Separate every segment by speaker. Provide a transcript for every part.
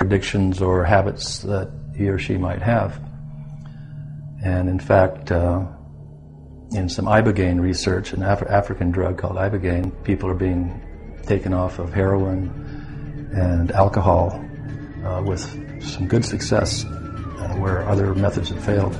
Speaker 1: addictions or habits that he or she might have. And in fact, in some ibogaine research, an African drug called ibogaine, people are being taken off of heroin and alcohol with some good success where other methods have failed.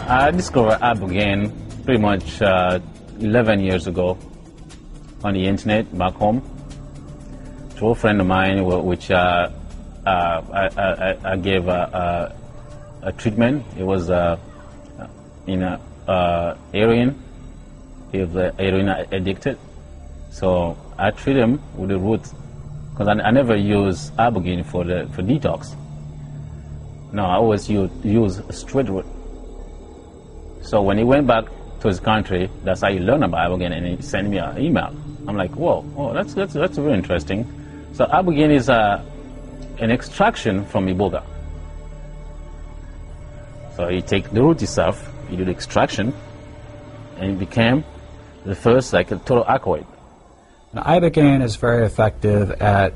Speaker 2: I discovered ibogaine pretty much 11 years ago on the internet back home through a friend of mine, which I gave a treatment. It was heroin. He was heroin addicted, so I treat him with the roots because I never use ibogaine for detox. No, I always use straight root. So when he went back to his country, that's how he learned about ibogaine, and he sent me an email. I'm like, whoa, that's very interesting. So ibogaine is an extraction from iboga. So you take the root itself, you do the extraction, and it became the first like a total alkaloid.
Speaker 3: Now, ibogaine is very effective at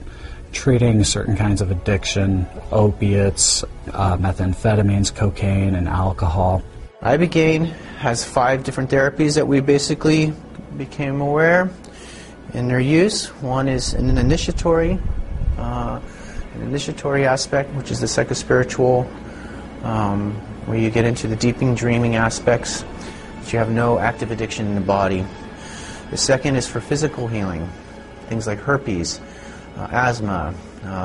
Speaker 3: treating certain kinds of addiction, opiates, methamphetamines, cocaine, and alcohol.
Speaker 4: Ibogaine has 5 different therapies that we basically became aware in their use. One is an initiatory aspect, which is the psychospiritual, where you get into the deepening dreaming aspects, but you have no active addiction in the body. The second is for physical healing, things like herpes, asthma,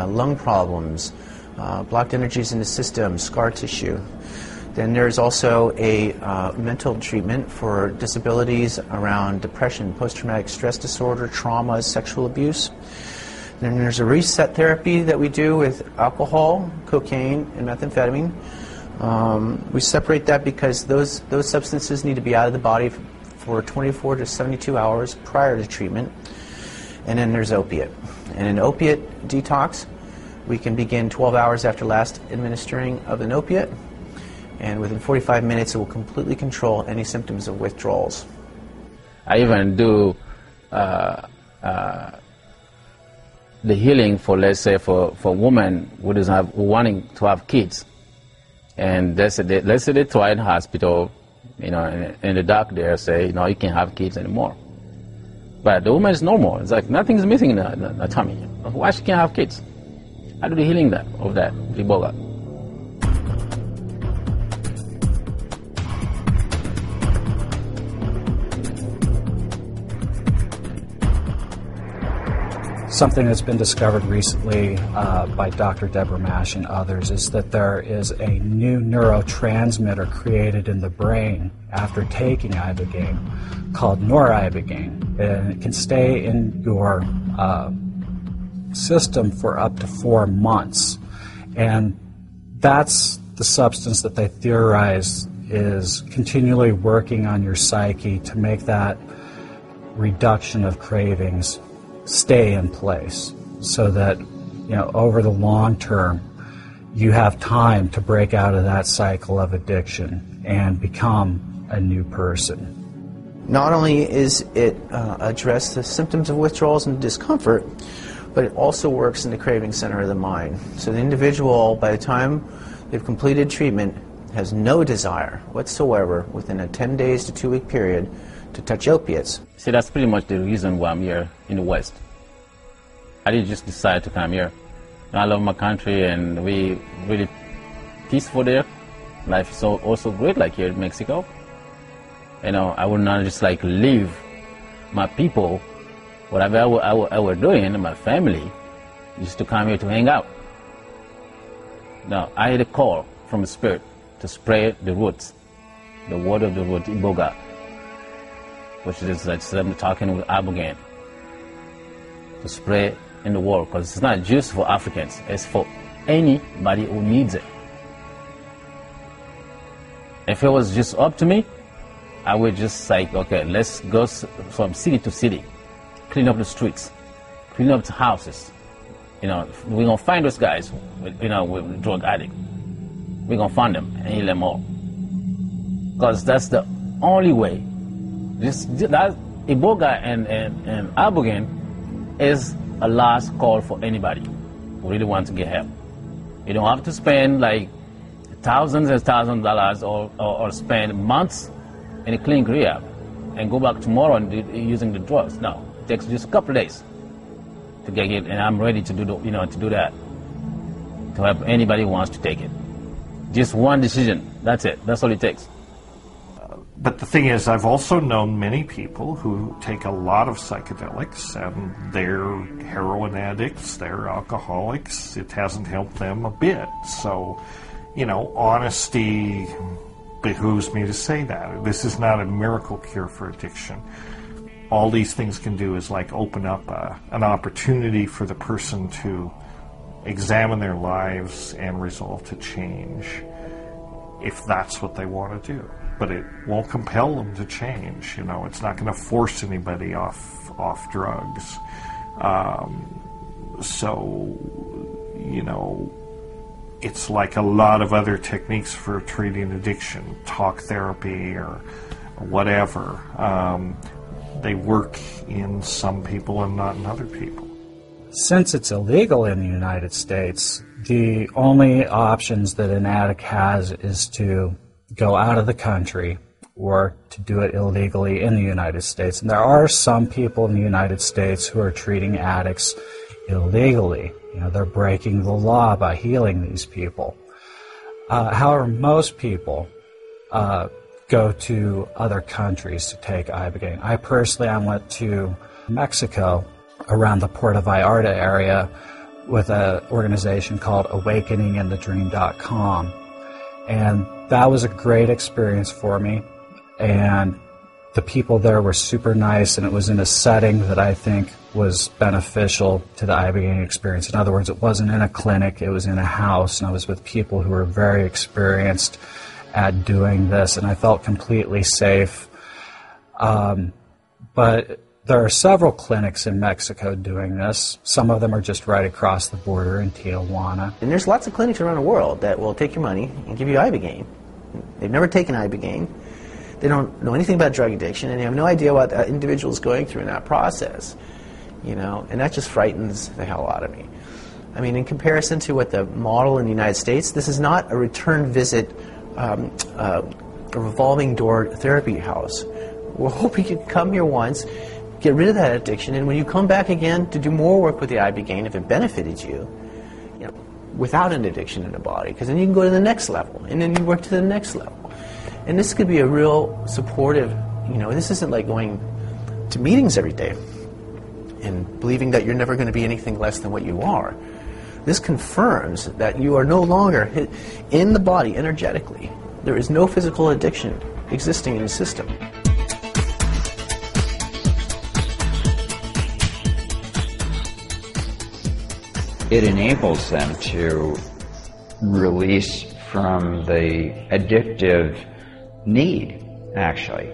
Speaker 4: lung problems, blocked energies in the system, scar tissue. Then there's also a mental treatment for disabilities around depression, post-traumatic stress disorder, trauma, sexual abuse. Then there's a reset therapy that we do with alcohol, cocaine, and methamphetamine. We separate that because those substances need to be out of the body for 24 to 72 hours prior to treatment. And then there's opiate. And in opiate detox, we can begin 12 hours after last administering of an opiate. And within 45 minutes, it will completely control any symptoms of withdrawals.
Speaker 2: I even do the healing for, let's say, for women who wanting to have kids, and let's say they try in hospital, in the doc there say, you can't have kids anymore. But the woman is normal. It's like nothing's missing in the tummy. Why she can't have kids? I do the healing of that iboga.
Speaker 3: Something that's been discovered recently by Dr. Deborah Mash and others is that there is a new neurotransmitter created in the brain after taking ibogaine called noribogaine, and it can stay in your system for up to 4 months. And that's the substance that they theorize is continually working on your psyche to make that reduction of cravings stay in place, so that over the long term you have time to break out of that cycle of addiction and become a new person.
Speaker 4: Not only is it address the symptoms of withdrawals and discomfort, but it also works in the craving center of the mind. So the individual, by the time they've completed treatment, has no desire whatsoever within a 10 days to 2 week period to touch opiates.
Speaker 2: See, that's pretty much the reason why I'm here in the West. I didn't just decide to come here. I love my country, and we really peaceful there. Life is also great, like here in Mexico. I would not just leave my people, whatever I were doing, and my family, just to come here to hang out. Now, I had a call from the Spirit to spread the roots, the word of the root, iboga, which is like them talking with ibogaine, to spread in the world, because it's not just for Africans, it's for anybody who needs it. If it was just up to me, I would just say, okay, let's go from city to city, clean up the streets, clean up the houses. We're gonna find those guys, with drug addict. we're going to fund them and heal them all. Because that's the only way. That Iboga and Ibogaine is a last call for anybody who really wants to get help. You don't have to spend like thousands and thousands of dollars or spend months in a clinic rehab and go back tomorrow and using the drugs. No, it takes just a couple of days to get it, and I'm ready to do that, to help anybody who wants to take it. Just one decision, that's it, that's all it takes.
Speaker 5: But the thing is, I've also known many people who take a lot of psychedelics and they're heroin addicts, they're alcoholics. It hasn't helped them a bit. So, honesty behooves me to say that. This is not a miracle cure for addiction. All these things can do is like open up an opportunity for the person to examine their lives and resolve to change if that's what they want to do. But it won't compel them to change. It's not going to force anybody off drugs. It's like a lot of other techniques for treating addiction, talk therapy or whatever. They work in some people and not in other people.
Speaker 3: Since it's illegal in the United States, the only options that an addict has is to go out of the country or to do it illegally in the United States. And there are some people in the United States who are treating addicts illegally. They're breaking the law by healing these people. However, most people go to other countries to take Ibogaine. I personally, went to Mexico around the Puerto Vallarta area with an organization called awakeninginthe.dream.com. And that was a great experience for me. And the people there were super nice, and it was in a setting that I think was beneficial to the Ibogaine experience. In other words, it wasn't in a clinic, it was in a house, and I was with people who were very experienced at doing this, and I felt completely safe. But there are several clinics in Mexico doing this. Some of them are just right across the border in Tijuana.
Speaker 4: And there's lots of clinics around the world that will take your money and give you Ibogaine. They've never taken Ibogaine. They don't know anything about drug addiction, and they have no idea what that individual is going through in that process. And that just frightens the hell out of me. I mean, in comparison to what the model in the United States, this is not a return visit, a revolving door therapy house. We're hoping you can come here once, get rid of that addiction, and when you come back again to do more work with the Ibogaine, if it benefited you, without an addiction in the body, because then you can go to the next level, and then you work to the next level. And this could be a real supportive, this isn't like going to meetings every day and believing that you're never going to be anything less than what you are. This confirms that you are no longer in the body energetically. There is no physical addiction existing in the system.
Speaker 6: It enables them to release from the addictive need, actually.